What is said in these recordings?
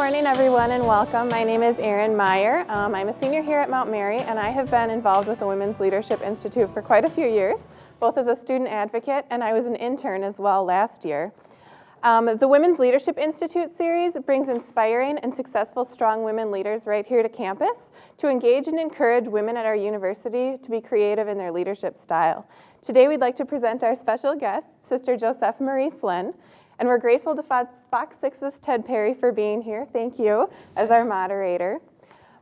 morning, everyone, and welcome. My name is Erin Meyer. I'm a senior here at Mount Mary, and I have been involved with the Women's Leadership Institute for quite a few years, both as a student advocate, and I was an intern as well last year. The Women's Leadership Institute series brings inspiring and successful strong women leaders right here to campus to engage and encourage women at our university to be creative in their leadership style. Today, we'd like to present our special guest, Sister Joseph Marie Flynn. And we're grateful to Fox 6's Ted Perry for being here, thank you, as our moderator.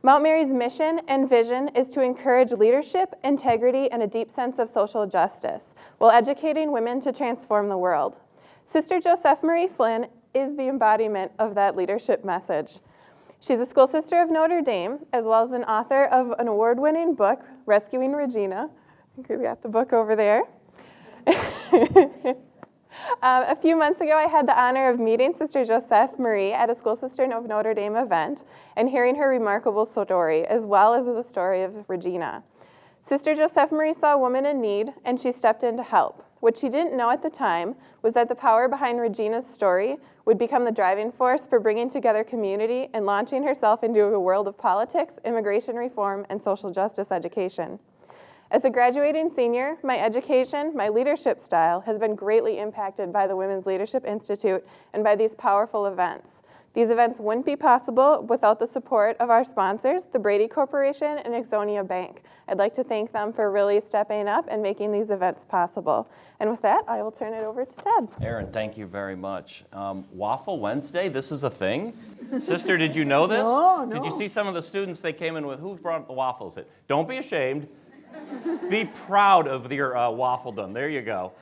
Mount Mary's mission and vision is to encourage leadership, integrity, and a deep sense of social justice, while educating women to transform the world. Sister Joseph Marie Flynn is the embodiment of that leadership message. She's a school sister of Notre Dame, as well as an author of an award-winning book, Rescuing Regina. I think we've got the book over there. A few months ago, I had the honor of meeting Sister Joseph Marie at a School Sister of Notre Dame event and hearing her remarkable story, as well as the story of Regina. Sister Joseph Marie saw a woman in need, and she stepped in to help. What she didn't know at the time was that the power behind Regina's story would become the driving force for bringing together community and launching herself into a world of politics, immigration reform, and social justice education. As a graduating senior, my education, my leadership style has been greatly impacted by the Women's Leadership Institute and by these powerful events. These events wouldn't be possible without the support of our sponsors, the Brady Corporation and Exonia Bank. I'd like to thank them for really stepping up and making these events possible. And with that, I will turn it over to Ted. Erin, thank you very much. Waffle Wednesday, this is a thing? Sister, did you know this? No. Did you see some of the students they came in with? Who brought the waffles? Don't be ashamed. Be proud of your waffledom. There you go.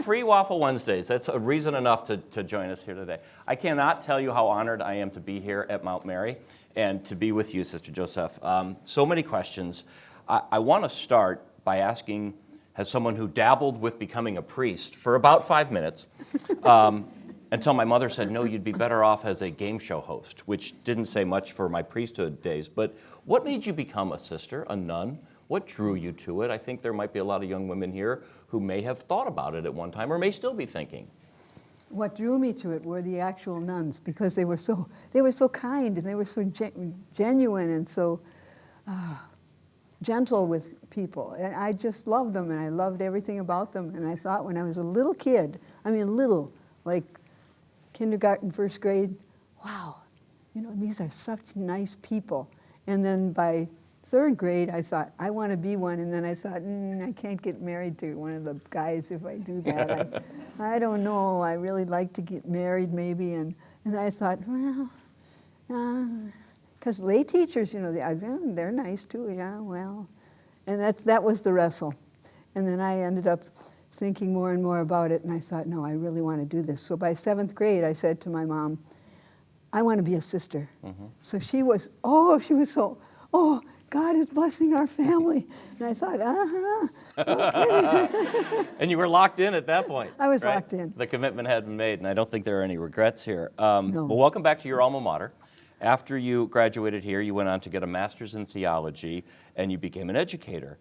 Free Waffle Wednesdays. That's a reason enough to join us here today. I cannot tell you how honored I am to be here at Mount Mary and to be with you, Sister Joseph. So many questions. I want to start by asking, as someone who dabbled with becoming a priest for about 5 minutes, until my mother said, no, you'd be better off as a game show host, which didn't say much for my priesthood days. But what made you become a sister, a nun? What drew you to it? I think there might be a lot of young women here who may have thought about it at one time or may still be thinking. What drew me to it were the actual nuns, because they were so kind and they were so genuine and so gentle with people. And I just loved them, and I loved everything about them. And I thought when I was a little kid, like kindergarten, first grade, wow, these are such nice people. And then by third grade, I thought, I want to be one, and then I thought, I can't get married to one of the guys if I do that. I don't know, I really like to get married maybe, and I thought, well, because lay teachers, they're nice too, yeah, well. And that was the wrestle. And then I ended up thinking more and more about it, and I thought, no, I really want to do this. So by 7th grade, I said to my mom, I want to be a sister. Mm-hmm. So she was so, God is blessing our family. And I thought, okay. And you were locked in at that point. I was right? locked in. The commitment had been made, and I don't think there are any regrets here. No. Well, welcome back to your alma mater. After you graduated here, you went on to get a master's in theology, and you became an educator.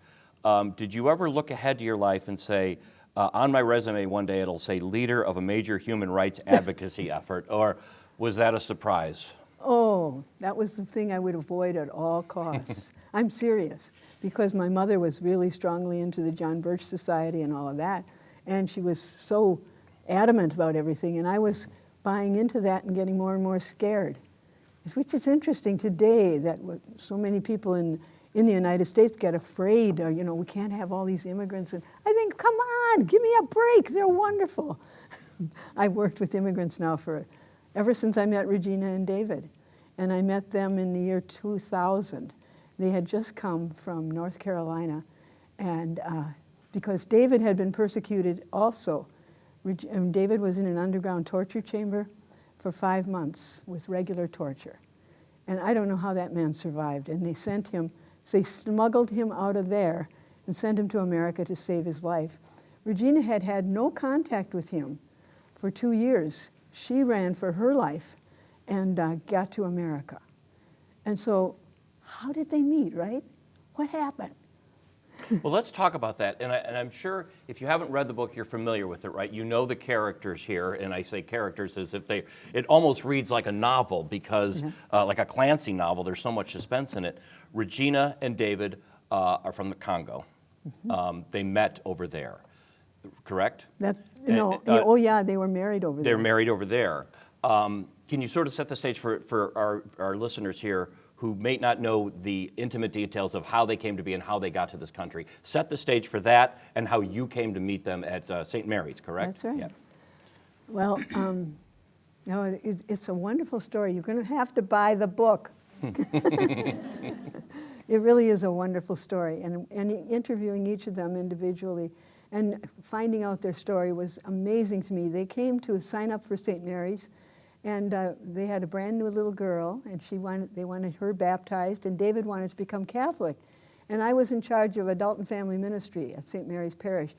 Did you ever look ahead to your life and say, on my resume one day it'll say leader of a major human rights advocacy effort, or was that a surprise? Oh, that was the thing I would avoid at all costs. I'm serious, because my mother was really strongly into the John Birch Society and all of that, and she was so adamant about everything, and I was buying into that and getting more and more scared, which is interesting today that so many people in the United States get afraid, we can't have all these immigrants, and I think, come on, give me a break, they're wonderful. I've worked with immigrants now ever since I met Regina and David, and I met them in the year 2000. They had just come from North Carolina, and because David had been persecuted also. David was in an underground torture chamber for 5 months with regular torture. And I don't know how that man survived. And they smuggled him out of there and sent him to America to save his life. Regina had had no contact with him for 2 years. She ran for her life and got to America. And so, how did they meet, right? What happened? Well, let's talk about that. And I'm sure if you haven't read the book, you're familiar with it, right? You know the characters here, and I say characters as if it almost reads like a novel because, like a Clancy novel, there's so much suspense in it. Regina and David are from the Congo. They met over there, correct? Oh yeah, they were married over there. They're married over there. Can you sort of set the stage for our listeners here who may not know the intimate details of how they came to be and how they got to this country? Set the stage for that and how you came to meet them at St. Mary's, correct? That's right. Yeah. Well, it's a wonderful story. You're going to have to buy the book. It really is a wonderful story. And interviewing each of them individually and finding out their story was amazing to me. They came to sign up for St. Mary's, and they had a brand new little girl, and they wanted her baptized, and David wanted to become Catholic. And I was in charge of adult and family ministry at St. Mary's Parish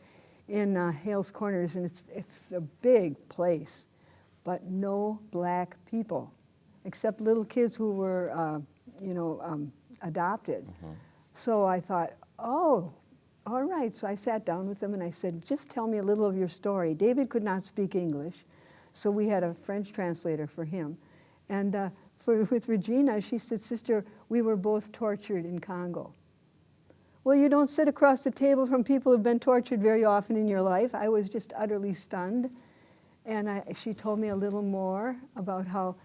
in Hales Corners, and it's a big place, but no black people, except little kids who were, adopted. So I thought, oh, all right. So I sat down with them and I said, just tell me a little of your story. David could not speak English, so we had a French translator for him. And with Regina, she said, Sister, we were both tortured in Congo. Well, you don't sit across the table from people who've been tortured very often in your life. I was just utterly stunned. And she told me a little more about how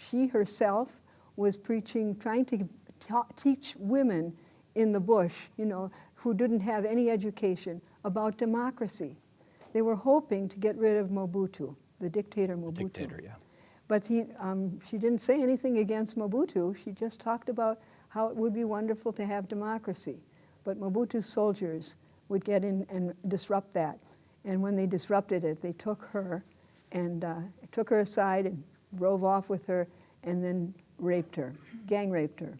she herself was preaching, trying to teach women in the bush, who didn't have any education, about democracy. They were hoping to get rid of Mobutu, the dictator Mobutu. Dictator, yeah. But she didn't say anything against Mobutu. She just talked about how it would be wonderful to have democracy. But Mobutu's soldiers would get in and disrupt that. And when they disrupted it, they took her aside and drove off with her and then raped her, gang raped her,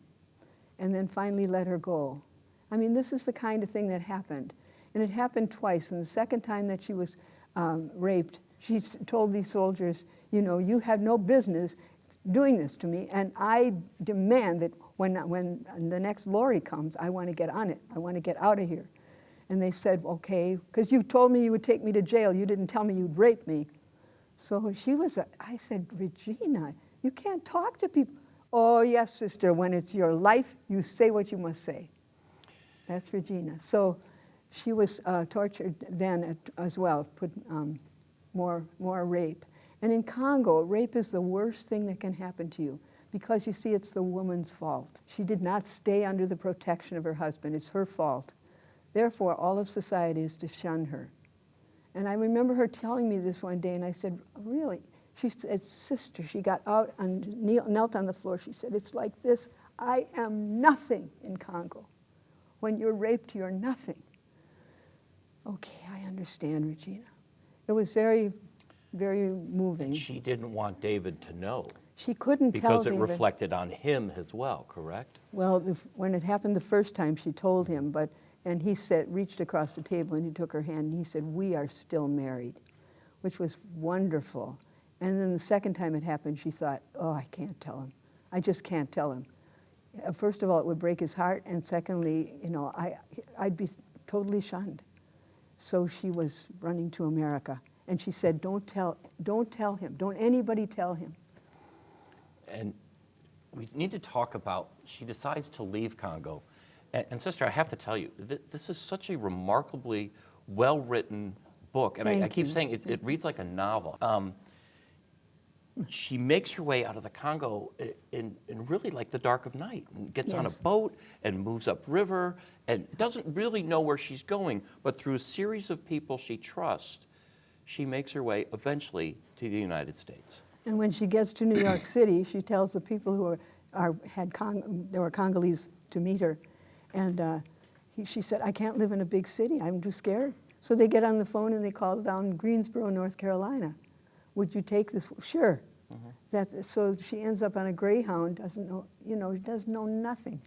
and then finally let her go. I mean, this is the kind of thing that happened. And it happened twice. And the second time that she was raped, she told these soldiers, you had no business doing this to me, and I demand that when the next lorry comes, I want to get on it. I want to get out of here. And they said, okay, because you told me you would take me to jail. You didn't tell me you'd rape me. So I said, Regina, you can't talk to people. Oh, yes, sister, when it's your life, you say what you must say. That's Regina. So she was tortured then as well, put more rape. And in Congo, rape is the worst thing that can happen to you because, you see, it's the woman's fault. She did not stay under the protection of her husband. It's her fault. Therefore, all of society is to shun her. And I remember her telling me this one day, and I said, really? She said, sister, she got out and knelt on the floor. She said, it's like this. I am nothing in Congo. When you're raped, you're nothing. Okay, I understand, Regina. It was very, very moving. And she didn't want David to know. She couldn't tell because it David. reflected on him as well, correct? Well, when it happened the first time, she told him, and he reached across the table and he took her hand and he said, we are still married, which was wonderful. And then the second time it happened, she thought, oh, I can't tell him. I just can't tell him. First of all, it would break his heart, and secondly, I'd be totally shunned. So she was running to America, and she said, don't tell him. Don't anybody tell him. And we need to talk about, she decides to leave Congo. And sister, I have to tell you, this is such a remarkably well-written book. And I keep saying it reads like a novel. She makes her way out of the Congo in really like the dark of night, and gets on a boat and moves upriver and doesn't really know where she's going, but through a series of people she trusts, she makes her way eventually to the United States. And when she gets to New York City, she tells the people who there were Congolese to meet her, and she said, I can't live in a big city, I'm too scared. So they get on the phone and they call down Greensboro, North Carolina. Would you take this? Sure. Mm-hmm. So she ends up on a Greyhound, doesn't know nothing.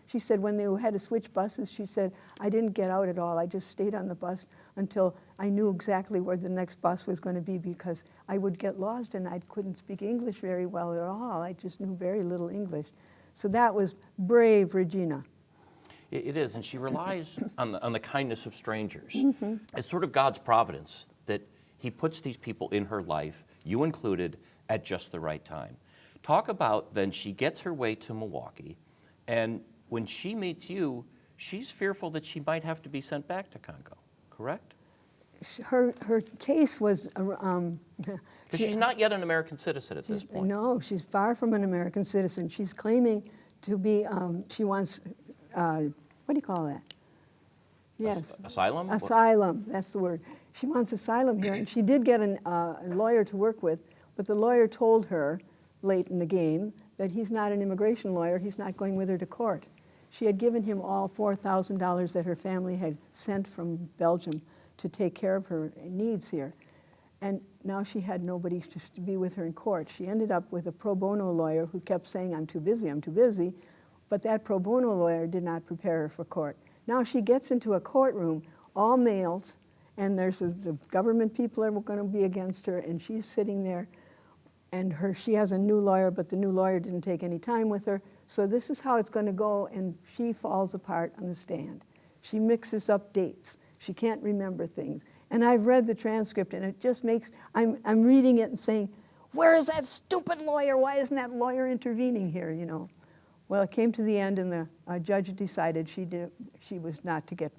She said when they had to switch buses, she said, I didn't get out at all. I just stayed on the bus until I knew exactly where the next bus was going to be, because I would get lost and I couldn't speak English very well at all. I just knew very little English. So that was brave Regina. It is, and she relies on the kindness of strangers. It's sort of God's providence that he puts these people in her life, you included, at just the right time. Talk about then she gets her way to Milwaukee, and when she meets you, she's fearful that she might have to be sent back to Congo, correct? Her case was... Because she's not yet an American citizen at this point. No, she's far from an American citizen. She's claiming to be, she wants, what do you call that? Yes. Asylum? Asylum, that's the word. She wants asylum here, and she did get a lawyer to work with, but the lawyer told her late in the game that he's not an immigration lawyer, he's not going with her to court. She had given him all $4,000 that her family had sent from Belgium to take care of her needs here. And now she had nobody to be with her in court. She ended up with a pro bono lawyer who kept saying, I'm too busy, but that pro bono lawyer did not prepare her for court. Now she gets into a courtroom, all males, and the government people are going to be against her, and she's sitting there, and she has a new lawyer, but the new lawyer didn't take any time with her. So this is how it's going to go, and she falls apart on the stand. She mixes up dates. She can't remember things. And I've read the transcript, and it just makes, I'm reading it and saying, where is that stupid lawyer? Why isn't that lawyer intervening here, you know? Well, it came to the end, and the judge decided she was not to get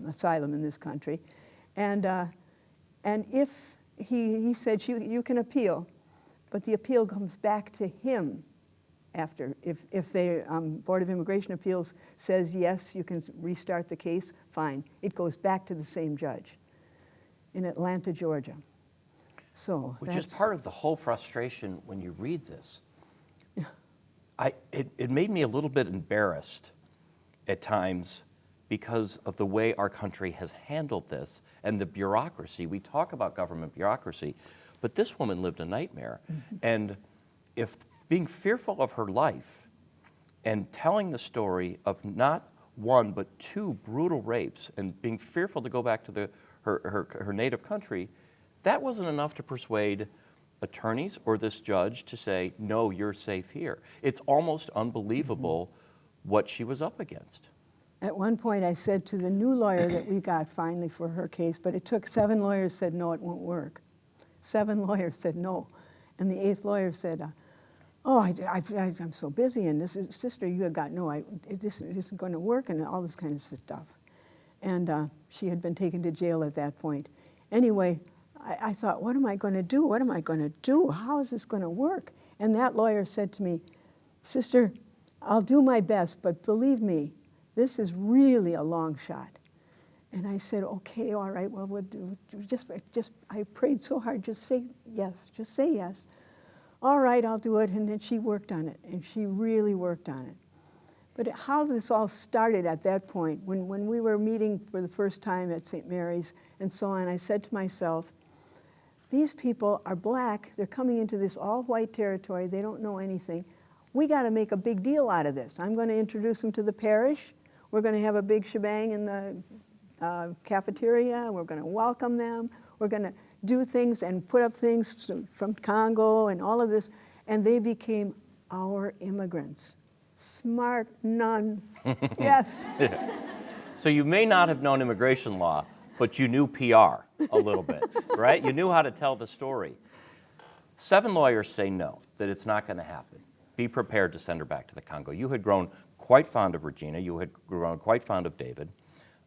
asylum in this country. And if he said, you can appeal, but the appeal comes back to him after. If the Board of Immigration Appeals says, yes, you can restart the case, fine. It goes back to the same judge in Atlanta, Georgia. So which is part of the whole frustration when you read this. It made me a little bit embarrassed at times because of the way our country has handled this and the bureaucracy. We talk about government bureaucracy, but this woman lived a nightmare. And if being fearful of her life and telling the story of not one but two brutal rapes and being fearful to go back to her native country, that wasn't enough to persuade attorneys or this judge to say, no, you're safe here. It's almost unbelievable what she was up against. At one point I said to the new lawyer that we got finally for her case, but it took 7 lawyers said, no, it won't work. 7 lawyers said no. And the 8th lawyer said, I'm so busy, and sister, you have got this isn't going to work, and all this kind of stuff. And she had been taken to jail at that point. Anyway, I thought, what am I going to do? What am I going to do? How is this going to work? And that lawyer said to me, sister, I'll do my best, but believe me, this is really a long shot. And I said, okay, all right, well, I prayed so hard, just say yes. All right, I'll do it. And then she worked on it, and she really worked on it. But how this all started at that point, when we were meeting for the first time at St. Mary's and so on, I said to myself, these people are black, they're coming into this all-white territory, they don't know anything. We got to make a big deal out of this. I'm going to introduce them to the parish. We're going to have a big shebang in the cafeteria. We're going to welcome them. We're going to do things and put up things from Congo and all of this. And they became our immigrants. Smart nun. Yes. Yeah. So you may not have known immigration law, but you knew PR a little bit, right? You knew how to tell the story. 7 lawyers say no, that it's not going to happen. Be prepared to send her back to the Congo. You had grown quite fond of Regina. You had grown quite fond of David.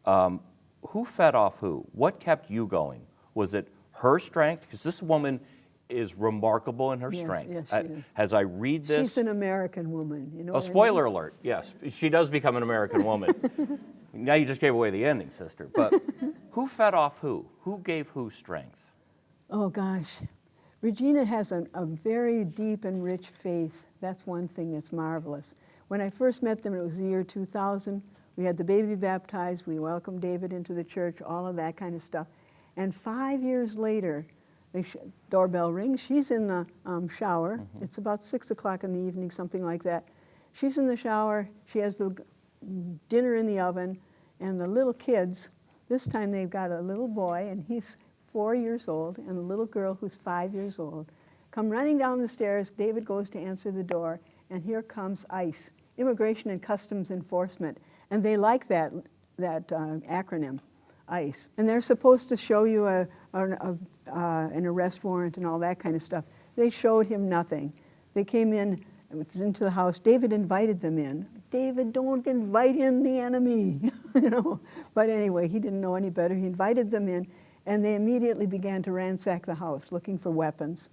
Who fed off who? What kept you going? Was it her strength? Because this woman is remarkable in her strength. Yes, she is. As I read this... She's an American woman. You know oh, spoiler alert, yes. She does become an American woman. Now you just gave away the ending, sister. But who fed off who? Who gave who strength? Oh, gosh. Regina has a very deep and rich faith. That's one thing that's marvelous. When I first met them, it was the year 2000. We had the baby baptized. We welcomed David into the church, all of that kind of stuff. And 5 years later, the doorbell rings. She's in the shower. It's about 6 o'clock in the evening, something like that. She's in the shower. She has the dinner in the oven. And the little kids, this time they've got a little boy, and he's 4 years old, and a little girl who's 5 years old, come running down the stairs. David goes to answer the door, and here comes ICE, Immigration and Customs Enforcement. And they like that acronym, ICE. And they're supposed to show you an arrest warrant and all that kind of stuff. They showed him nothing. They came into the house. David invited them in. David, don't invite in the enemy, you know. But anyway, he didn't know any better. He invited them in, and they immediately began to ransack the house, looking for weapons.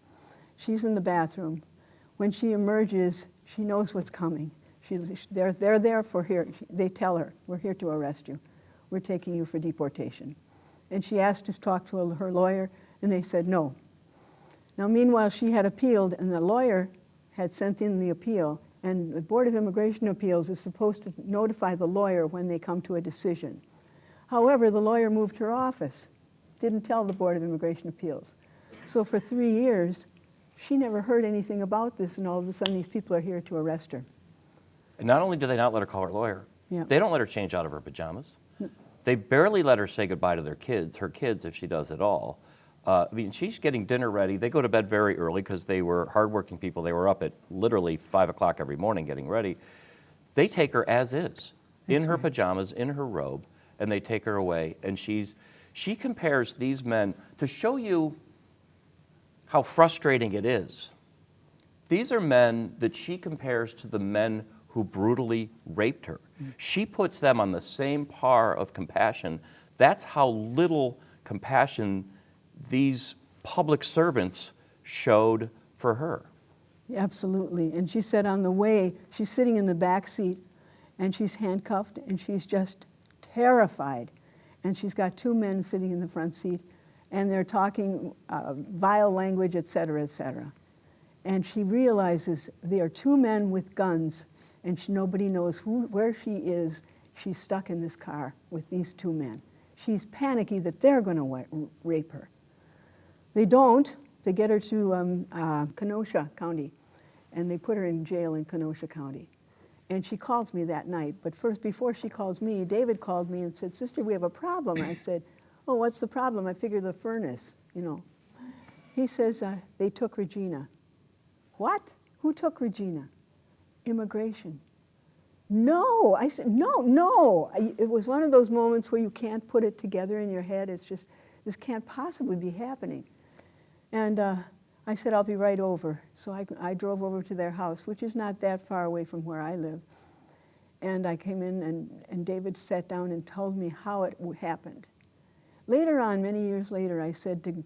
She's in the bathroom. When she emerges, she knows what's coming. They're there for here. They tell her, we're here to arrest you. We're taking you for deportation. And she asked to talk to her lawyer, and they said no. Now, meanwhile, she had appealed, and the lawyer had sent in the appeal, and the Board of Immigration Appeals is supposed to notify the lawyer when they come to a decision. However, the lawyer moved her office, didn't tell the Board of Immigration Appeals. So for 3 years, she never heard anything about this, and all of a sudden these people are here to arrest her. And not only do they not let her call her lawyer, Yeah. they don't let her change out of her pajamas. They barely let her say goodbye to her kids, if she does at all. I mean, she's getting dinner ready. They go to bed very early because they were hardworking people. They were up at literally 5 o'clock every morning getting ready. They take her as is, in her pajamas, in her robe, and they take her away. And she compares these men, to show you how frustrating it is. These are men that she compares to the men who brutally raped her. She puts them on the same par of compassion. That's how little compassion these public servants showed for her. Absolutely. And she said on the way, she's sitting in the back seat, and she's handcuffed, and she's just terrified. And she's got 2 men sitting in the front seat, and they're talking vile language, et cetera, et cetera. And she realizes there are 2 men with guns, and nobody knows where she is. She's stuck in this car with these 2 men. She's panicky that they're going to rape her. They don't. They get her to Kenosha County, and they put her in jail in Kenosha County. And she calls me that night. But first, before she calls me, David called me and said, "Sister, we have a problem." I said, "Oh, what's the problem?" I figure the furnace, you know. He says, "They took Regina." "What? Who took Regina?" "Immigration." "No." I said, no. It was one of those moments where you can't put it together in your head. It's just, this can't possibly be happening. And I said, "I'll be right over." So I drove over to their house, which is not that far away from where I live. And I came in, and David sat down and told me how it happened. Later on, many years later, I said to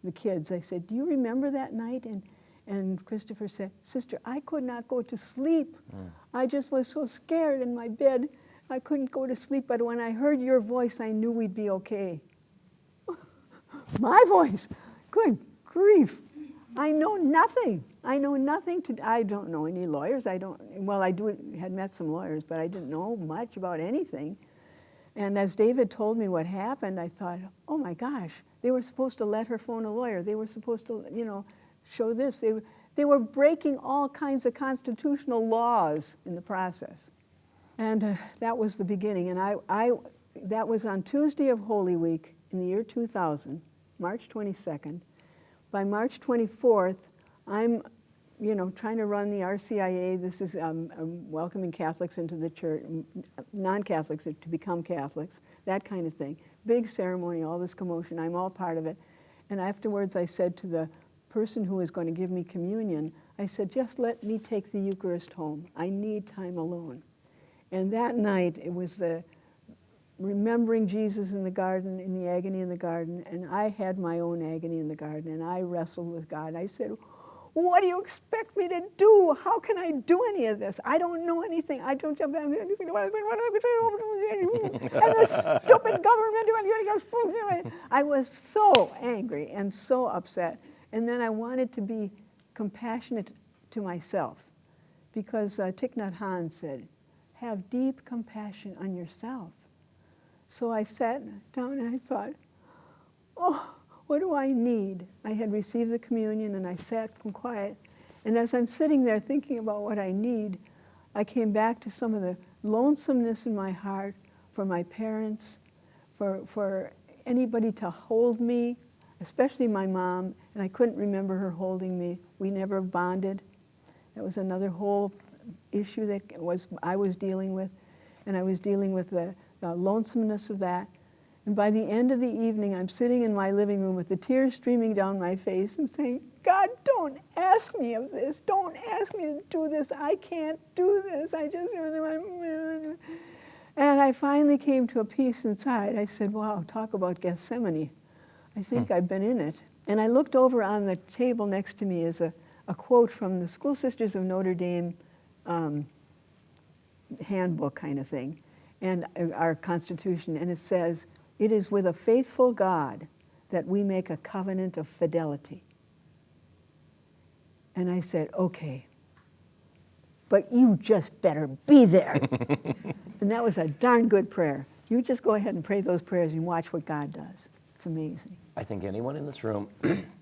the kids, I said, "Do you remember that night?" And Christopher said, "Sister, I could not go to sleep. I just was so scared in my bed. I couldn't go to sleep. But when I heard your voice, I knew we'd be okay." My voice? Good grief. I know nothing. I don't know any lawyers. I had met some lawyers, but I didn't know much about anything. And as David told me what happened, I thought, oh my gosh, they were supposed to let her phone a lawyer. They were supposed to, show this. They were breaking all kinds of constitutional laws in the process. And that was the beginning. And that was on Tuesday of Holy Week in the year 2000, March 22nd. By March 24th, I'm, trying to run the RCIA. This is welcoming Catholics into the church, non-Catholics to become Catholics, that kind of thing. Big ceremony, all this commotion. I'm all part of it. And afterwards, I said to the person who was going to give me communion, I said, "Just let me take the Eucharist home. I need time alone." And that night, it was the remembering Jesus in the garden, in the agony in the garden, and I had my own agony in the garden, and I wrestled with God. I said, "What do you expect me to do? How can I do any of this? I don't know anything. I don't have anything. And this stupid government." I was so angry and so upset. And then I wanted to be compassionate to myself, because Thich Nhat Hanh said, "Have deep compassion on yourself." So I sat down and I thought, oh, what do I need? I had received the communion and I sat quiet. And as I'm sitting there thinking about what I need, I came back to some of the lonesomeness in my heart for my parents, for anybody to hold me, especially my mom, and I couldn't remember her holding me. We never bonded. That was another whole issue that I was dealing with. and I was dealing with the lonesomeness of that. And by the end of the evening, I'm sitting in my living room with the tears streaming down my face and saying, God, don't ask me of this. Don't ask me to do this. I can't do this. I just really want. And I finally came to a peace inside. I said, wow, talk about Gethsemane. I think I've been in it. And I looked over on the table next to me as a quote from the School Sisters of Notre Dame handbook kind of thing, and our Constitution, and it says, it is with a faithful God that we make a covenant of fidelity. And I said, okay, but you just better be there. And that was a darn good prayer. You just go ahead and pray those prayers and watch what God does. It's amazing. I think anyone in this room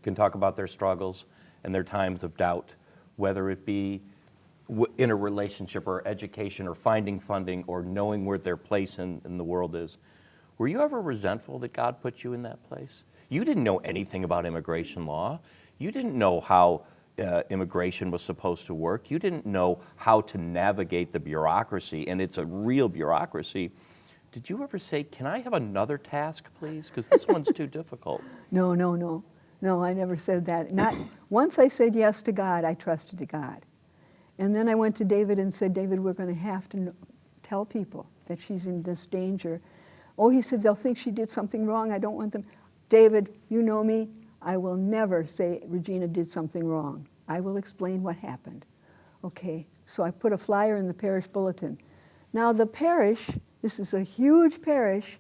can talk about their struggles and their times of doubt, whether it be in a relationship or education or finding funding or knowing where their place in the world is. Were you ever resentful that God put you in that place? You didn't know anything about immigration law. You didn't know how immigration was supposed to work. You didn't know how to navigate the bureaucracy, and it's a real bureaucracy. Did you ever say, can I have another task, please? Because this one's too difficult. No, no, no. No, I never said that. Not once I said yes to God, I trusted God. And then I went to David and said, David, we're going to have to tell people that she's in this danger. Oh, he said, they'll think she did something wrong. I don't want them. David, you know me. I will never say Regina did something wrong. I will explain what happened. Okay, so I put a flyer in the parish bulletin. Now the parish, this is a huge parish.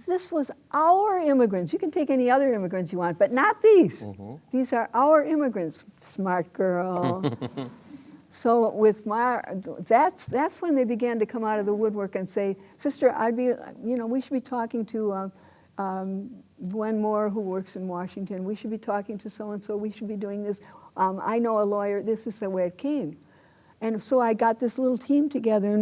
This was our immigrants. You can take any other immigrants you want, but not these. Mm-hmm. These are our immigrants. Smart girl. So with that's when they began to come out of the woodwork and say, Sister, we should be talking to Gwen Moore, who works in Washington. We should be talking to so-and-so. We should be doing this. I know a lawyer. This is the way it came. And so I got this little team together,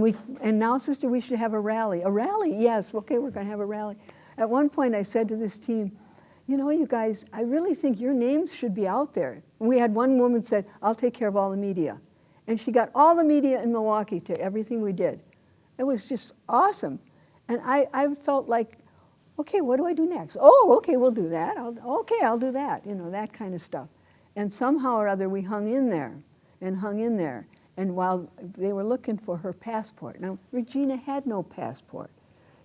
and now, Sister, we should have a rally. A rally? Yes. Okay, we're going to have a rally. At one point, I said to this team, you know, you guys, I really think your names should be out there. And we had one woman said, I'll take care of all the media. And she got all the media in Milwaukee to everything we did. It was just awesome. And I felt like, okay, what do I do next? Oh, okay, we'll do that. I'll do that, that kind of stuff. And somehow or other, we hung in there and hung in there. And while they were looking for her passport. Now, Regina had no passport.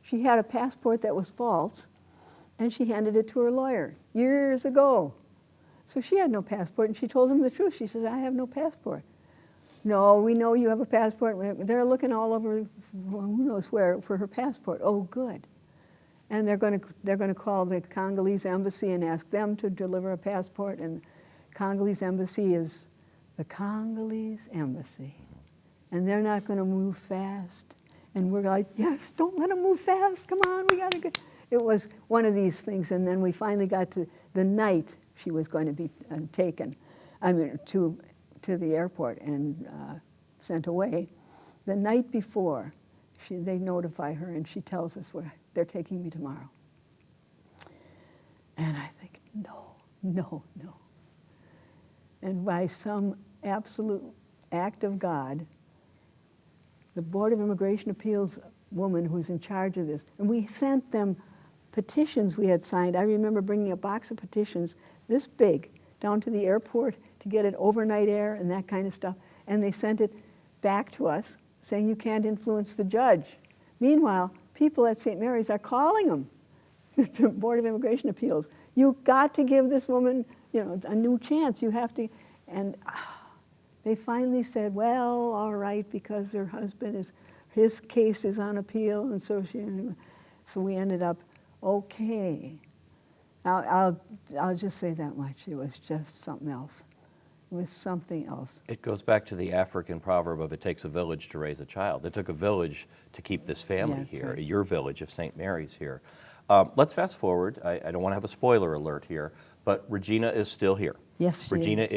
She had a passport that was false, and she handed it to her lawyer years ago. So she had no passport, and she told him the truth. She says, I have no passport. No, we know you have a passport. They're looking all over, who knows where, for her passport. Oh, good. And they're going to call the Congolese embassy and ask them to deliver a passport. And the Congolese embassy is the Congolese embassy. And they're not going to move fast. And we're like, yes, don't let them move fast. Come on, we got to go. It was one of these things. And then we finally got to the night she was going to be taken to the airport and sent away. The night before, they notify her, and she tells us they're taking me tomorrow. And I think, no, no, no. And by some absolute act of God, the Board of Immigration Appeals woman who's in charge of this, and we sent them petitions we had signed. I remember bringing a box of petitions this big down to the airport to get it overnight air and that kind of stuff. And they sent it back to us saying you can't influence the judge. Meanwhile, people at St. Mary's are calling them, the Board of Immigration Appeals. You've got to give this woman, a new chance. You have to. And they finally said, well, all right, because her husband his case is on appeal, and so we ended up okay. I'll just say that much. It was just something else. It was something else. It goes back to the African proverb of it takes a village to raise a child. It took a village to keep this family here, right. Your village of St. Mary's here. Let's fast forward. I don't want to have a spoiler alert here, but Regina is still here. Yes, she Regina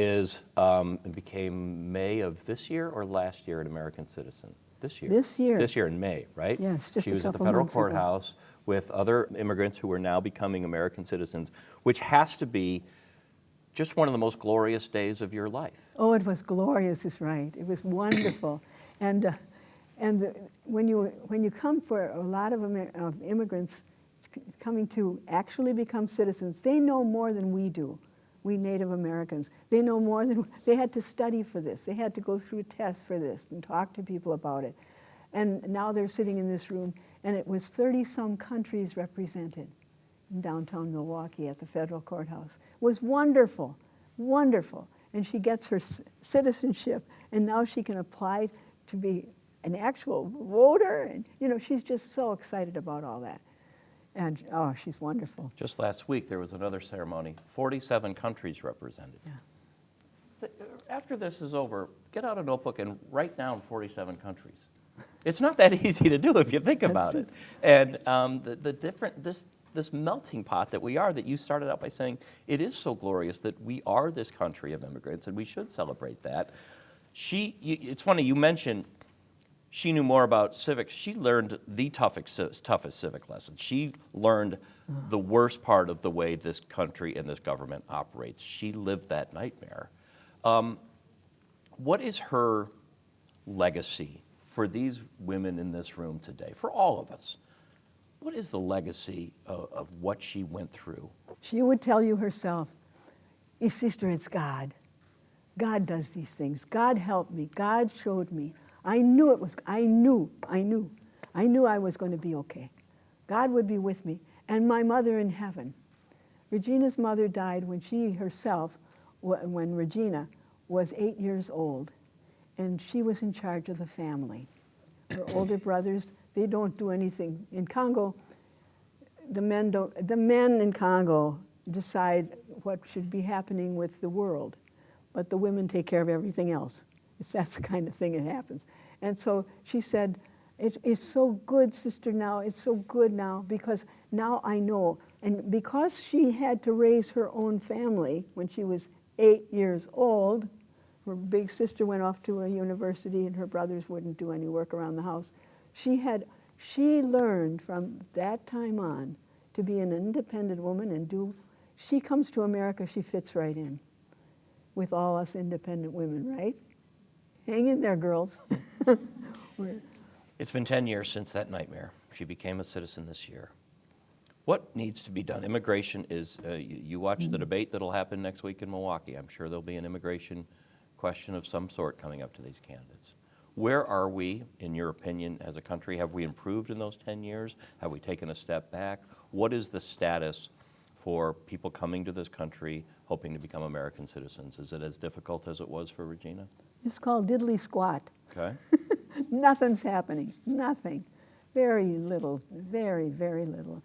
became May of this year or last year an American citizen? This year. This year. This year in May, right? Yes, just She was at the federal courthouse with other immigrants who are now becoming American citizens, which has to be just one of the most glorious days of your life. Oh, it was glorious, is right. It was wonderful. And And when you come for a lot of immigrants coming to actually become citizens, they know more than we do, we Native Americans. They know more than, they had to study for this. They had to go through tests for this and talk to people about it. And now they're sitting in this room, and it was 30-some countries represented in downtown Milwaukee at the federal courthouse. It was wonderful, wonderful. And she gets her citizenship, and now she can apply to be an actual voter. And, you know, she's just so excited about all that. And, oh, she's wonderful. Just last week, there was another ceremony, 47 countries represented. Yeah. After this is over, get out a notebook and write down 47 countries. It's not that easy to do if you think about it. And this melting pot that we are, that you started out by saying, it is so glorious that we are this country of immigrants, and we should celebrate that. It's funny, you mentioned she knew more about civics. She learned the toughest civic lessons. She learned the worst part of the way this country and this government operates. She lived that nightmare. What is her legacy for these women in this room today, for all of us? What is the legacy of what she went through? She would tell you herself, sister, it's God. God does these things. God helped me. God showed me. I knew I was going to be okay. God would be with me. And my mother in heaven. Regina's mother died when she herself, when Regina was 8 years old, and she was in charge of the family. Her older brothers, they don't do anything. In Congo, the men in Congo decide what should be happening with the world, but the women take care of everything else. That's the kind of thing that happens. And so she said, it's so good, sister, now. It's so good now, because now I know. And because she had to raise her own family when she was 8 years old, her big sister went off to a university and her brothers wouldn't do any work around the house. She learned from that time on to be an independent woman and she comes to America, she fits right in with all us independent women, right? Hang in there, girls. It's been 10 years since that nightmare. She became a citizen this year. What needs to be done? Immigration is, you watch the debate that'll happen next week in Milwaukee. I'm sure there'll be an immigration question of some sort coming up to these candidates. Where are we, in your opinion, as a country? Have we improved in those 10 years? Have we taken a step back? What is the status for people coming to this country hoping to become American citizens? Is it as difficult as it was for Regina? It's called diddly squat. Okay. Nothing's happening, nothing. Very little, very, very little.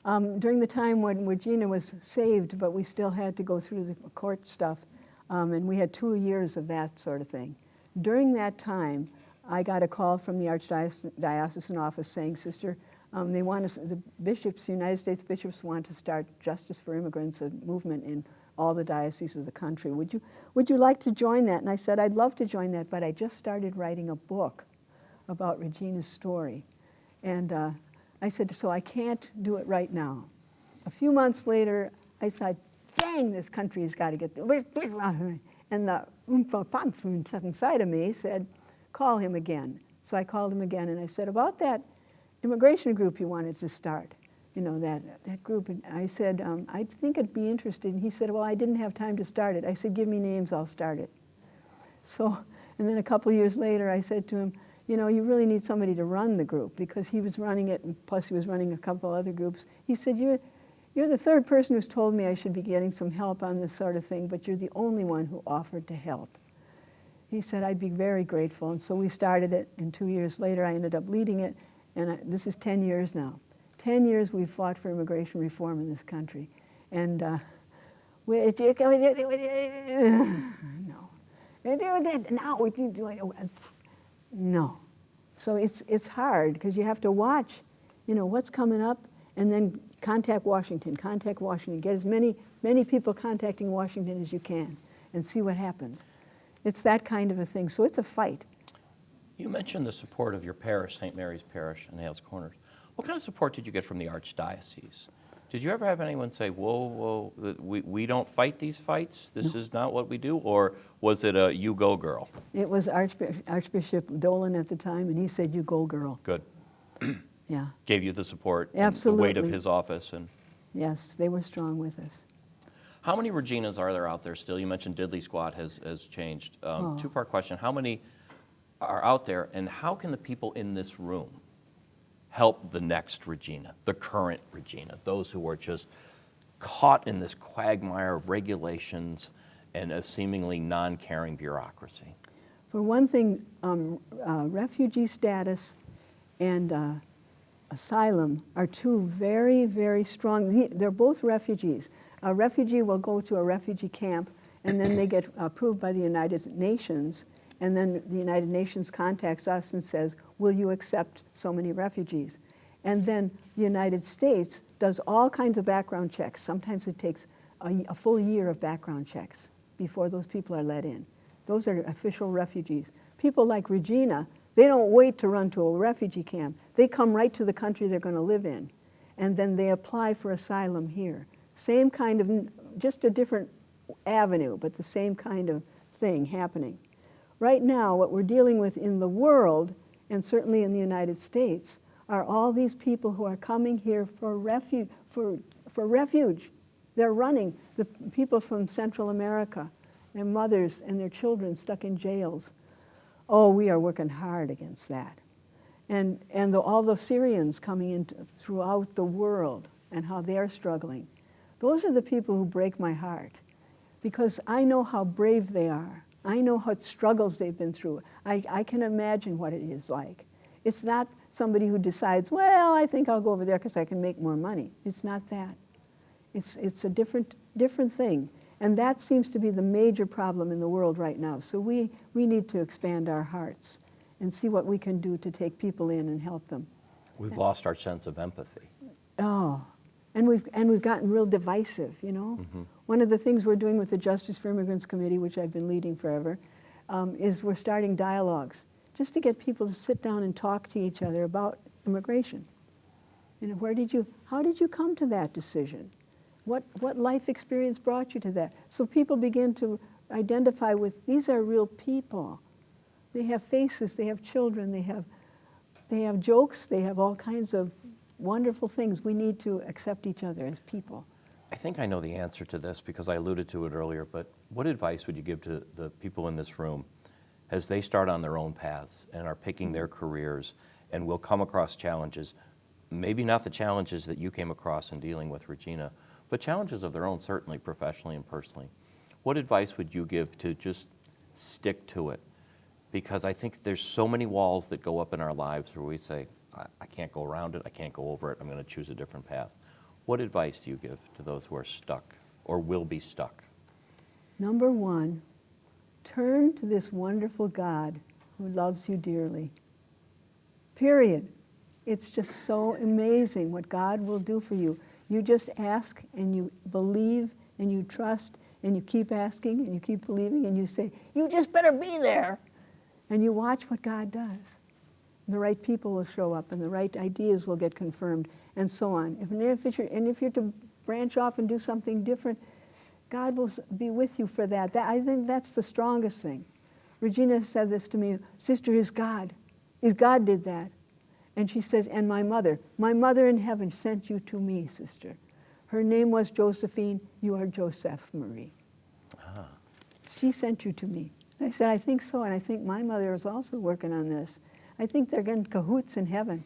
During the time when Regina was saved, but we still had to go through the court stuff, and we had 2 years of that sort of thing. During that time, I got a call from the Archdiocesan office saying, sister, they want us, the bishops, United States bishops want to start Justice for Immigrants, a movement in all the dioceses of the country. Would you like to join that? And I said, I'd love to join that, but I just started writing a book about Regina's story. And I said, so I can't do it right now. A few months later, I thought, dang, this country's got to get there. And the oompa inside of me said, call him again. So I called him again, and I said, about that immigration group you wanted to start, you know, that group. And I said, I think I'd be interested. And he said, well, I didn't have time to start it. I said, give me names, I'll start it. So, and then a couple of years later, I said to him, you know, you really need somebody to run the group, because he was running it, and plus he was running a couple other groups. He said, you're the third person who's told me I should be getting some help on this sort of thing, but you're the only one who offered to help. He said, I'd be very grateful. And so we started it, and 2 years later, I ended up leading it, and this is 10 years now. 10 years we've fought for immigration reform in this country. And no. No. So it's hard, because you have to watch, you know, what's coming up, and then contact Washington, get as many people contacting Washington as you can, and see what happens. It's that kind of a thing, so it's a fight. You mentioned the support of your parish, St. Mary's Parish in Hales Corners. What kind of support did you get from the Archdiocese Did you ever have anyone say, whoa, we don't fight these fights? This is not what we do? Or was it a you go girl? It was Archbishop Dolan at the time, and he said, you go, girl. Good. Yeah. Gave you the support Absolutely. and the weight of his office. And Yes, they were strong with us. how many Reginas are there out there still? You mentioned Diddley Squad has changed. Two-part question. How many are out there, and how can the people in this room help the next Regina, the current Regina, those who are just caught in this quagmire of regulations and a seemingly non-caring bureaucracy? For one thing, refugee status and asylum are two very, very strong. They're both refugees. A refugee will go to a refugee camp, and then they get approved by the United Nations, and then the United Nations contacts us and says, will you accept so many refugees? And then the United States does all kinds of background checks. Sometimes it takes a full year of background checks before those people are let in. Those are official refugees. People like Regina, they don't wait to run to a refugee camp. They come right to the country they're going to live in, and then they apply for asylum here. Same kind of, just a different avenue, but the same kind of thing happening. Right now, what we're dealing with in the world, and certainly in the United States, are all these people who are coming here for refuge. They're running. The people from Central America, their mothers and their children stuck in jails. Oh, we are working hard against that. And all the Syrians coming in throughout the world and how they're struggling. Those are the people who break my heart, because I know how brave they are. I know what struggles they've been through. I can imagine what it is like. It's not somebody who decides, well, I think I'll go over there because I can make more money. It's not that. It's a different thing. And that seems to be the major problem in the world right now. So we need to expand our hearts and see what we can do to take people in and help them. We've lost our sense of empathy. Oh, and we've gotten real divisive, you know. Mm-hmm. One of the things we're doing with the Justice for Immigrants Committee, which I've been leading forever, is we're starting dialogues just to get people to sit down and talk to each other about immigration. You know, how did you come to that decision? What life experience brought you to that? So people begin to identify with, these are real people. They have faces, they have children, they have jokes, they have all kinds of wonderful things. We need to accept each other as people. I think I know the answer to this because I alluded to it earlier, but what advice would you give to the people in this room as they start on their own paths and are picking their careers and will come across challenges, maybe not the challenges that you came across in dealing with Regina, but challenges of their own, certainly professionally and personally? What advice would you give to just stick to it? Because I think there's so many walls that go up in our lives where we say, I can't go around it, I can't go over it, I'm going to choose a different path. What advice do you give to those who are stuck or will be stuck? Number one, turn to this wonderful God who loves you dearly. Period. It's just so amazing what God will do for you. You just ask and you believe and you trust and you keep asking and you keep believing and you say, you just better be there. And you watch what God does. The right people will show up and the right ideas will get confirmed and so on. If you're to branch off and do something different, God will be with you for that. I think that's the strongest thing. Regina said this to me, sister, is God did that. And she says, and my mother in heaven sent you to me, sister. Her name was Josephine, you are Joseph Marie. Ah. She sent you to me. And I said, I think so, and I think my mother is also working on this. I think they're getting cahoots in heaven.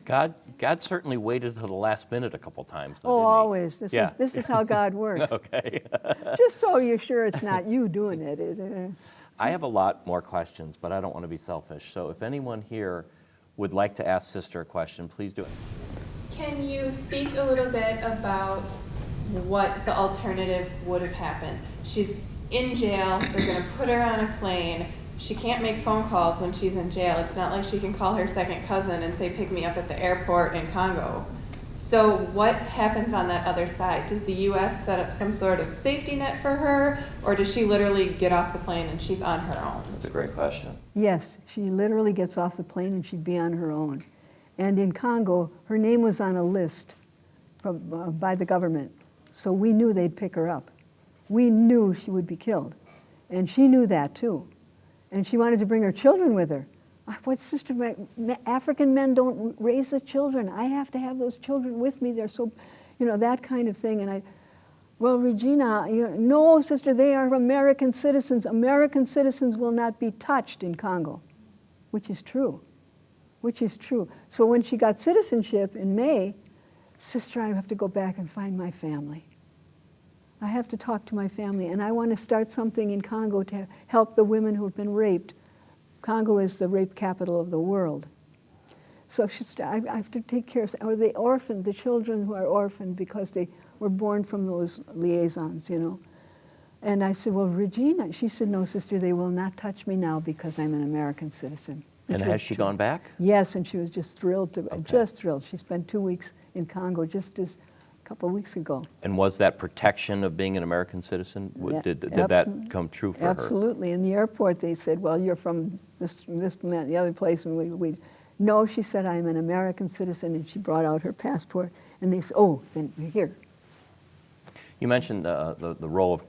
God certainly waited till the last minute a couple times. Though, always. This is how God works. Okay. Just so you're sure it's not you doing it, is it? I have a lot more questions, but I don't want to be selfish. So if anyone here would like to ask Sister a question, please do it. Can you speak a little bit about what the alternative would have happened? She's in jail. They're going to put her on a plane. She can't make phone calls when she's in jail. It's not like she can call her second cousin and say, pick me up at the airport in Congo. So what happens on that other side? Does the U.S. set up some sort of safety net for her, or does she literally get off the plane and she's on her own? That's a great question. Yes, she literally gets off the plane and she'd be on her own. And in Congo, her name was on a list by the government. So we knew they'd pick her up. We knew she would be killed. And she knew that too. And she wanted to bring her children with her. What sister, African men don't raise the children. I have to have those children with me. They're so, that kind of thing. And well, Regina, no, sister, they are American citizens. American citizens will not be touched in Congo, which is true, which is true. So when she got citizenship in May, sister, I have to go back and find my family. I have to talk to my family, and I want to start something in Congo to help the women who have been raped. Congo is the rape capital of the world. So I have to take care of, or the children who are orphaned because they were born from those liaisons, And I said, well, Regina, she said, no, sister, they will not touch me now because I'm an American citizen. And has she gone back? Yes, and she was just thrilled, just thrilled. She spent 2 weeks in Congo just a couple of weeks ago. And was that protection of being an American citizen? Did that come true for her? Absolutely. In the airport, they said, well, you're from this the other place. And we no, she said, I'm an American citizen. And she brought out her passport. And they said, oh, then here. You mentioned the role of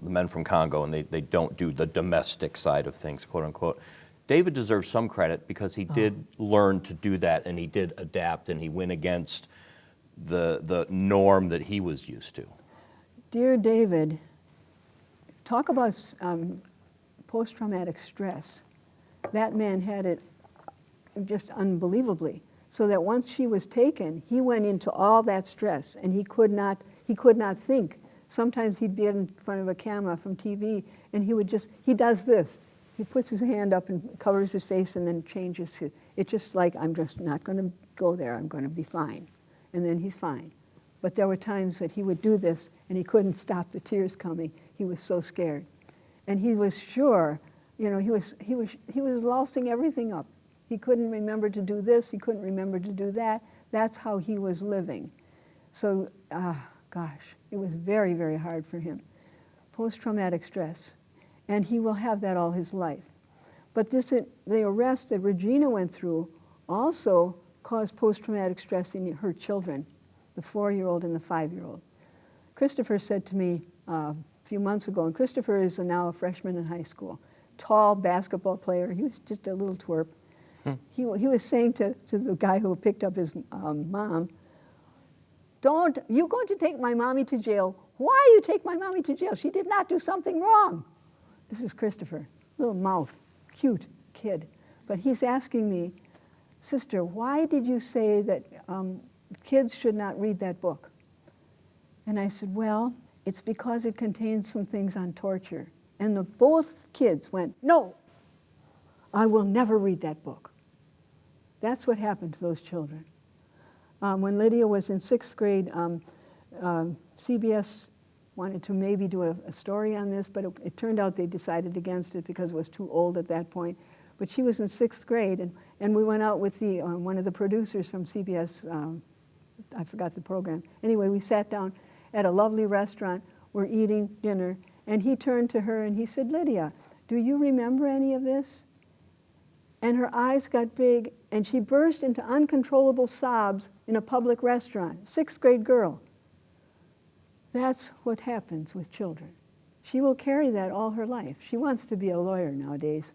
the men from Congo, and they don't do the domestic side of things, quote unquote. David deserves some credit because he did learn to do that, and he did adapt, and he went against the norm that he was used to. Dear David, talk about post-traumatic stress. That man had it just unbelievably. So that once she was taken, he went into all that stress, and he could not think. Sometimes he'd be in front of a camera from TV, and he does this. He puts his hand up and covers his face and then changes it. It's just like, I'm just not going to go there. I'm going to be fine. And then he's fine. But there were times that he would do this, and he couldn't stop the tears coming. He was so scared. And he was sure, he was lousing everything up. He couldn't remember to do this. He couldn't remember to do that. That's how he was living. So, gosh, it was very, very hard for him. Post-traumatic stress. And he will have that all his life. But the arrest that Regina went through also caused post-traumatic stress in her children, the 4-year-old and the 5-year-old. Christopher said to me a few months ago, and Christopher is now a freshman in high school, tall basketball player. He was just a little twerp. He was saying to the guy who picked up his mom, you're going to take my mommy to jail. Why you take my mommy to jail? She did not do something wrong. This is Christopher, little mouth, cute kid. But he's asking me, sister, why did you say that kids should not read that book? And I said, well, it's because it contains some things on torture. And both kids went, no, I will never read that book. That's what happened to those children. When Lydia was in 6th grade, CBS wanted to maybe do a story on this, but it turned out they decided against it because it was too old at that point. But she was in 6th grade, and we went out with one of the producers from CBS, I forgot the program. Anyway, we sat down at a lovely restaurant, we're eating dinner, and he turned to her and he said, Lydia, do you remember any of this? And her eyes got big, and she burst into uncontrollable sobs in a public restaurant, 6th grade girl. That's what happens with children. She will carry that all her life. She wants to be a lawyer nowadays.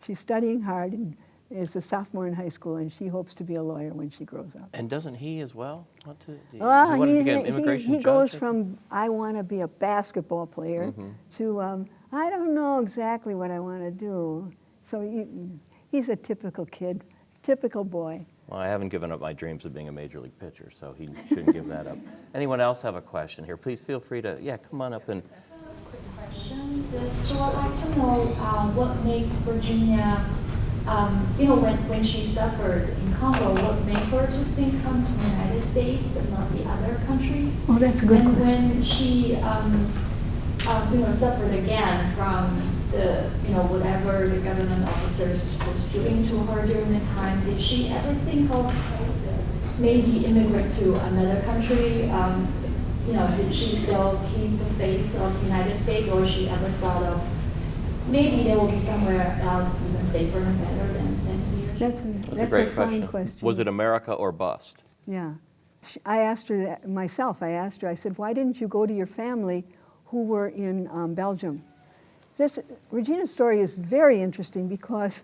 She's studying hard and is a sophomore in high school, and she hopes to be a lawyer when she grows up. And doesn't he as well want to? Well, to become an immigration he judge, goes from, I want to be a basketball player, to, I don't know exactly what I want to do. So he's a typical kid, typical boy. Well, I haven't given up my dreams of being a major league pitcher, so he shouldn't give that up. Anyone else have a question here? Please feel free to, come on up and. Quick question. Just I'd like to know what made Virginia, when she suffered in Congo, what made her to think come to the United States but not the other countries? Oh, that's a good question. And when she, suffered again from the, whatever the government officers was doing to her during the time, did she ever think of maybe immigrate to another country? Did she still keep the faith of the United States, or she ever thought of maybe there will be somewhere else even safer and better than here? That's a great fine question. Was it America or bust? Yeah. I asked her that myself. I asked her, I said, why didn't you go to your family who were in Belgium? Regina's story is very interesting because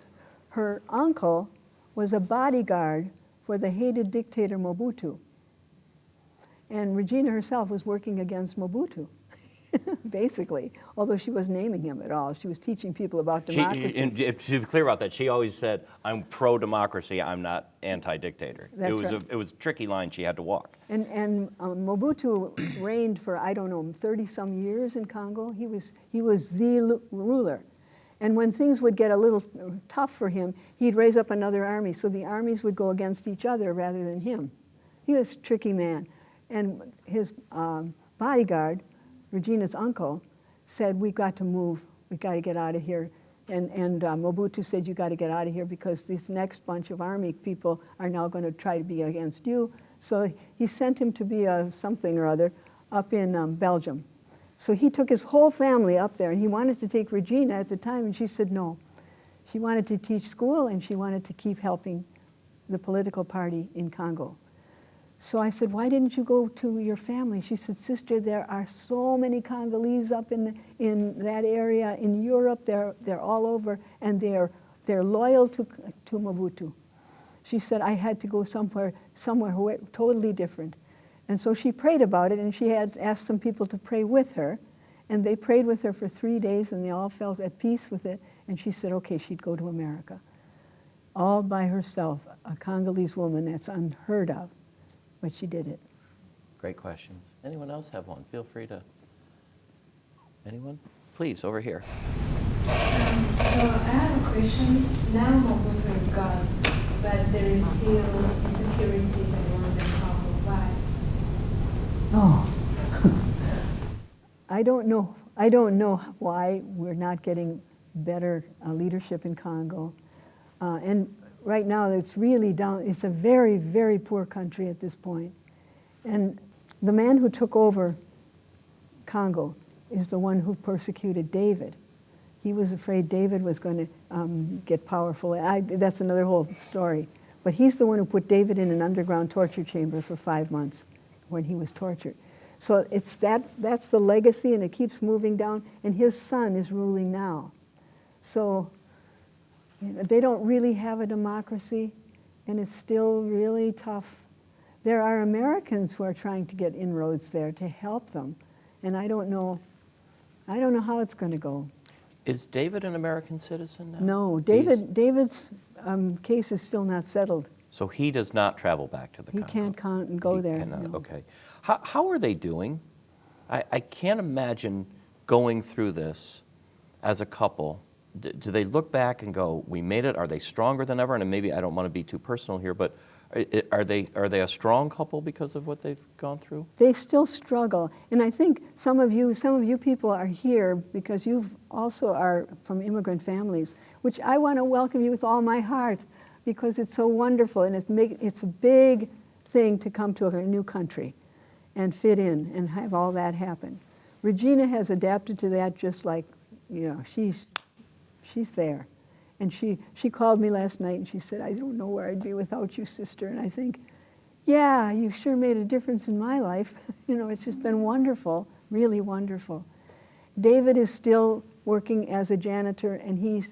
her uncle was a bodyguard for the hated dictator Mobutu. And Regina herself was working against Mobutu, basically, although she wasn't naming him at all. She was teaching people about democracy. And to be clear about that, she always said, I'm pro-democracy, I'm not anti-dictator. That's right. It was a tricky line she had to walk. And Mobutu reigned for, I don't know, 30-some years in Congo. He was the ruler. And when things would get a little tough for him, he'd raise up another army, so the armies would go against each other rather than him. He was a tricky man. And his bodyguard, Regina's uncle, said, we've got to move, we've got to get out of here. And Mobutu said, you got to get out of here because this next bunch of army people are now going to try to be against you. So he sent him to be a something or other up in Belgium. So he took his whole family up there, and he wanted to take Regina at the time, and she said no. She wanted to teach school, and she wanted to keep helping the political party in Congo. So I said, why didn't you go to your family? She said, sister, there are so many Congolese up in that area, in Europe, they're all over, and they're loyal to Mobutu. She said, I had to go somewhere totally different. And so she prayed about it, and she had asked some people to pray with her, and they prayed with her for 3 days, and they all felt at peace with it, and she said, okay, she'd go to America. All by herself, a Congolese woman, that's unheard of. But she did it. Great questions. Anyone else have one? Feel free to. Anyone? Please, over here. So I have a question. Now Mobutu is gone, but there is still insecurities and wars in Congo. Why? Oh, I don't know. I don't know why we're not getting better leadership in Congo. And right now, it's really down. It's a very, very poor country at this point. And the man who took over Congo is the one who persecuted David. He was afraid David was going to get powerful. That's another whole story. But he's the one who put David in an underground torture chamber for 5 months when he was tortured. So that's the legacy, and it keeps moving down. And his son is ruling now. So they don't really have a democracy, and it's still really tough. There are Americans who are trying to get inroads there to help them, and I don't know how it's going to go. Is David an American citizen now? No, David's case is still not settled. So he does not travel back to the Congo? He can't go there. Cannot, no. okay. How are they doing? I can't imagine going through this as a couple. Do they look back and go, we made it? Are they stronger than ever? And maybe I don't want to be too personal here, but are they a strong couple because of what they've gone through? They still struggle, and I think some of you people are here because you also are from immigrant families, which I want to welcome you with all my heart because it's so wonderful, and it's a big thing to come to a new country and fit in and have all that happen. Regina has adapted to that just like, she's there. And she called me last night and she said, I don't know where I'd be without you, sister. And I think, yeah, you sure made a difference in my life. It's just been wonderful, really wonderful. David is still working as a janitor, and he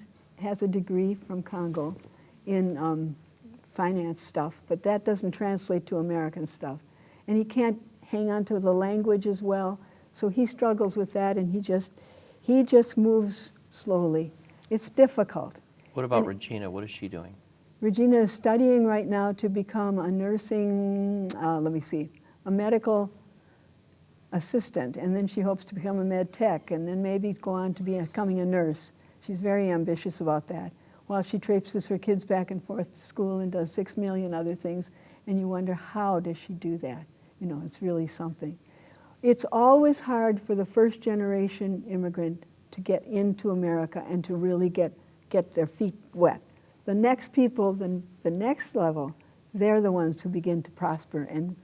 has a degree from Congo in finance stuff, but that doesn't translate to American stuff. And he can't hang on to the language as well, so he struggles with that, and he just moves slowly. It's difficult. What about Regina? What is she doing? Regina is studying right now to become a nursing, a medical assistant, and then she hopes to become a med tech, and then maybe go on to becoming a nurse. She's very ambitious about that. While she traipses her kids back and forth to school and does 6 million other things, and you wonder, how does she do that? It's really something. It's always hard for the first generation immigrant to get into America and to really get their feet wet. The next people, the next level, they're the ones who begin to prosper and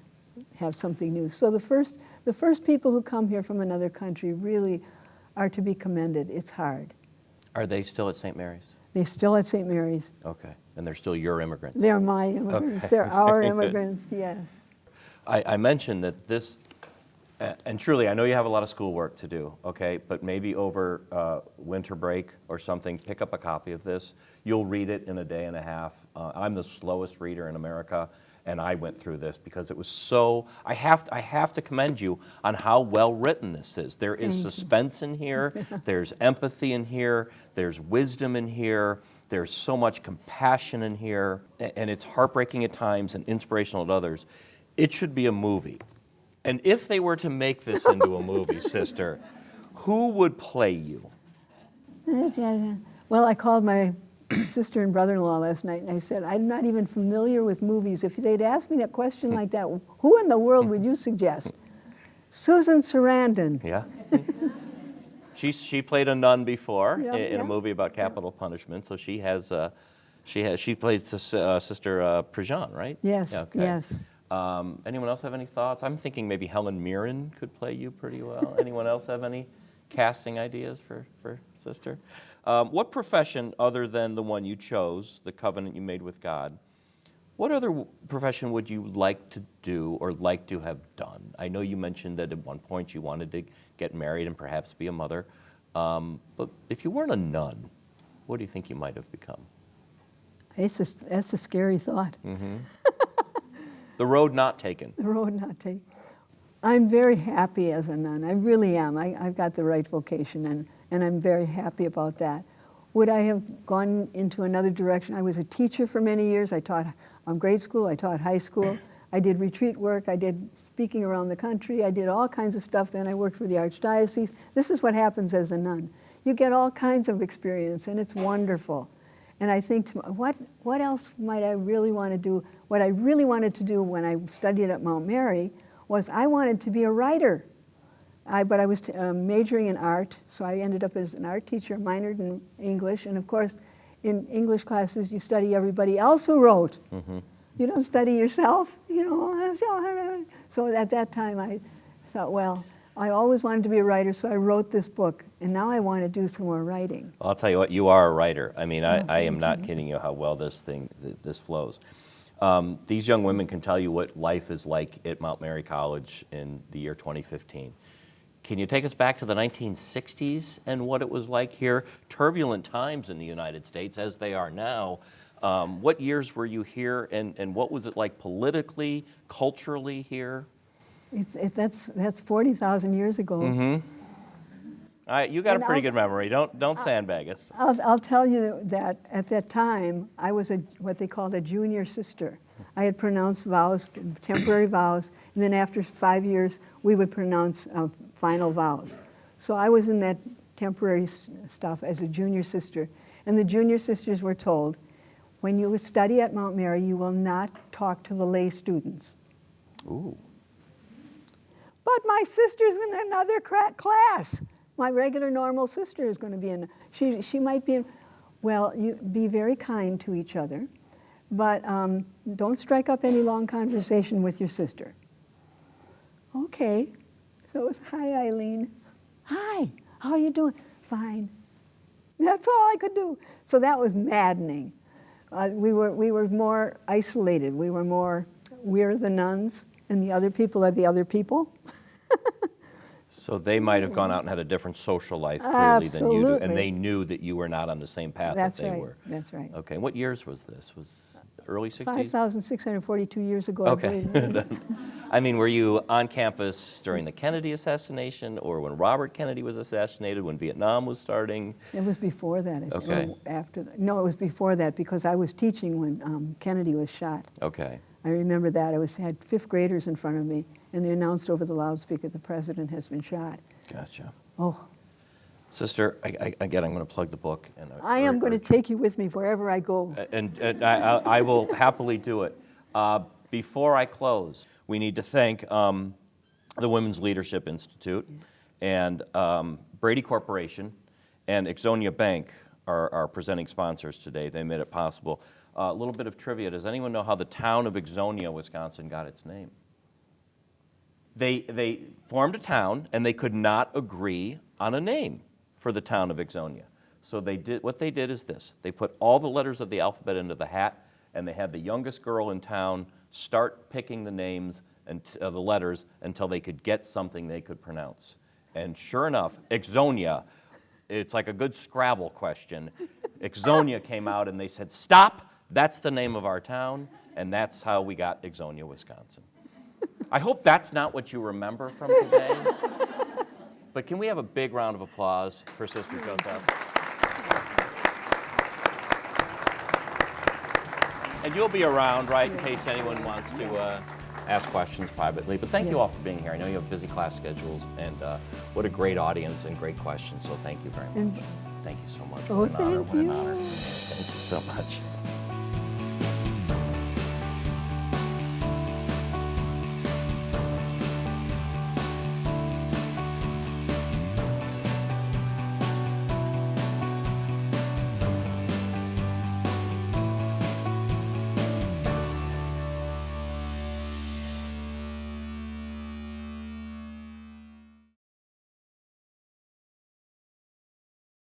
have something new. So the first people who come here from another country really are to be commended. It's hard. Are they still at St. Mary's? They're still at St. Mary's. Okay, and they're still your immigrants? They're my immigrants. Okay. They're our immigrants, yes. I mentioned that this, and truly, I know you have a lot of schoolwork to do, okay? But maybe over winter break or something, pick up a copy of this. You'll read it in a day and a half. I'm the slowest reader in America, and I went through this because it was so, I have to commend you on how well written this is. There is suspense in here, there's empathy in here, there's wisdom in here, there's so much compassion in here, and it's heartbreaking at times and inspirational at others. It should be a movie. And if they were to make this into a movie, sister, who would play you? Well, I called my sister and brother-in-law last night, and I said, I'm not even familiar with movies. If they'd asked me that question like that, who in the world would you suggest? Susan Sarandon. Yeah. She played a nun before Yeah, in yeah. a movie about capital punishment, so she played Sister Prejean, right? Yes, Yeah, okay. yes. Anyone else have any thoughts? I'm thinking maybe Helen Mirren could play you pretty well. Anyone else have any casting ideas for Sister? What profession other than the one you chose, the covenant you made with God, what other profession would you like to do or like to have done? I know you mentioned that at one point you wanted to get married and perhaps be a mother. But if you weren't a nun, what do you think you might have become? That's a scary thought. The road not taken. The road not taken. I'm very happy as a nun. I really am. I've got the right vocation, and I'm very happy about that. Would I have gone into another direction? I was a teacher for many years. I taught grade school. I taught high school. I did retreat work. I did speaking around the country. I did all kinds of stuff. Then I worked for the Archdiocese. This is what happens as a nun. You get all kinds of experience, and it's wonderful. And I think, what else might I really want to do? What I really wanted to do when I studied at Mount Mary was I wanted to be a writer. But I was majoring in art, so I ended up as an art teacher, minored in English. And of course, in English classes, you study everybody else who wrote. You don't study yourself, you know. So at that time, I thought, well, I always wanted to be a writer, so I wrote this book. And now I want to do some more writing. I'll tell you what, you are a writer. I mean, I am thank not you. kidding you how well this flows. These young women can tell you what life is like at Mount Mary College in the year 2015. Can you take us back to the 1960s and what it was like here? Turbulent times in the United States, as they are now. What years were you here, and what was it like politically, culturally here? That's 40,000 years ago. You got And a pretty I'll- good memory. Don't sandbag us. I'll tell you that at that time, I was what they called a junior sister. I had pronounced vows, temporary vows, and then after 5 years, we would pronounce final vows. So I was in that temporary stuff as a junior sister. And the junior sisters were told, when you study at Mount Mary, you will not talk to the lay students. Ooh. But my sister's in another class. My regular normal sister is going to be in, she might be in, well, you be very kind to each other, but don't strike up any long conversation with your sister. Okay, so it was, hi Eileen. Hi, how are you doing? Fine. That's all I could do. So that was maddening. We were more isolated. We're the nuns, and the other people are the other people. So they might have gone out and had a different social life clearly than you do, and Absolutely. they knew that you were not on the same path That's that they right. were. That's right. Okay, what years was this? Was early 60s? 5,642 years ago, I Okay. believe. I mean, were you on campus during the Kennedy assassination, or when Robert Kennedy was assassinated, when Vietnam was starting? It was before that, I think. Okay. Or after that. No, it was before that because I was teaching when Kennedy was shot. Okay. I remember that. I had fifth graders in front of me, and they announced over the loudspeaker, the president has been shot. Gotcha. Oh, Sister, again, I'm going to plug the book. And I am going to take you with me wherever I go. And I will happily do it. Before I close, we need to thank the Women's Leadership Institute and Brady Corporation and Ixonia Bank are our presenting sponsors today. They made it possible. A little bit of trivia. Does anyone know how the town of Ixonia, Wisconsin got its name? They formed a town, and they could not agree on a name for the town of Ixonia. So what they did is this. They put all the letters of the alphabet into the hat, and they had the youngest girl in town start picking the names and the letters until they could get something they could pronounce. And sure enough, Ixonia, it's like a good Scrabble question. Ixonia came out and they said, stop, that's the name of our town, and that's how we got Ixonia, Wisconsin. I hope that's not what you remember from today. But can we have a big round of applause for Sister Joseph? And you'll be around, right, in case anyone wants to ask questions privately. But thank you all for being here. I know you have busy class schedules, and what a great audience and great questions. So thank you very much. Thank you so much. Oh, What an honor, thank what an you. honor. Thank you so much.